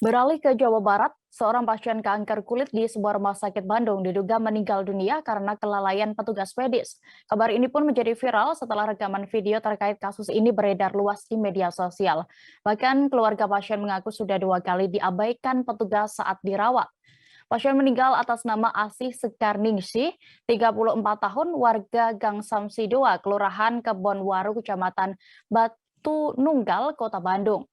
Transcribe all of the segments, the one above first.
Beralih ke Jawa Barat, seorang pasien kanker kulit di sebuah rumah sakit Bandung diduga meninggal dunia karena kelalaian petugas medis. Kabar ini pun menjadi viral setelah rekaman video terkait kasus ini beredar luas di media sosial. Bahkan keluarga pasien mengaku sudah 2 kali diabaikan petugas saat dirawat. Pasien meninggal atas nama Asih Sekarningsih, 34 tahun, warga Gang Samsi 2, Kelurahan Kebonwaru, Kecamatan Batu Nunggal, Kota Bandung.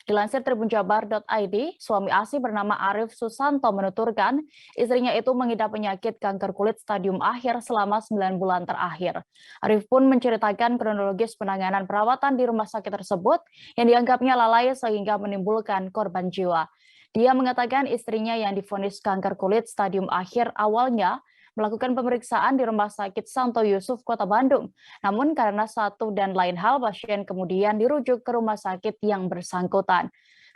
Dilansir tribunjabar.id, suami Asih bernama Arif Susanto menuturkan istrinya itu mengidap penyakit kanker kulit stadium akhir selama 9 bulan terakhir. Arif pun menceritakan kronologis penanganan perawatan di rumah sakit tersebut yang dianggapnya lalai sehingga menimbulkan korban jiwa. Dia mengatakan istrinya yang divonis kanker kulit stadium akhir awalnya melakukan pemeriksaan di Rumah Sakit Santo Yusuf, Kota Bandung. Namun karena satu dan lain hal, pasien kemudian dirujuk ke rumah sakit yang bersangkutan.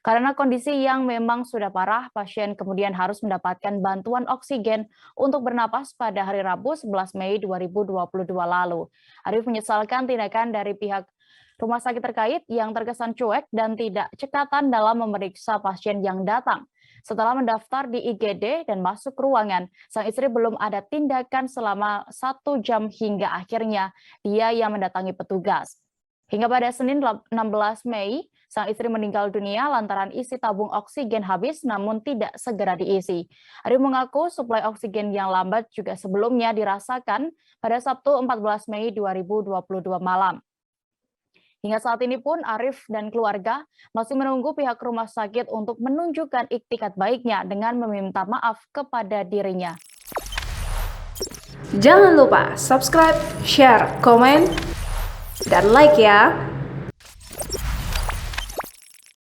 Karena kondisi yang memang sudah parah, pasien kemudian harus mendapatkan bantuan oksigen untuk bernapas pada hari Rabu 11 Mei 2022 lalu. Arif menyesalkan tindakan dari pihak rumah sakit terkait yang terkesan cuek dan tidak cekatan dalam memeriksa pasien yang datang. Setelah mendaftar di IGD dan masuk ruangan, sang istri belum ada tindakan selama 1 jam hingga akhirnya dia yang mendatangi petugas. Hingga pada Senin 16 Mei, sang istri meninggal dunia lantaran isi tabung oksigen habis namun tidak segera diisi. Arif mengaku suplai oksigen yang lambat juga sebelumnya dirasakan pada Sabtu 14 Mei 2022 malam. Hingga saat ini pun Arif dan keluarga masih menunggu pihak rumah sakit untuk menunjukkan iktikat baiknya dengan meminta maaf kepada dirinya. Jangan lupa subscribe, share, komen, dan like ya.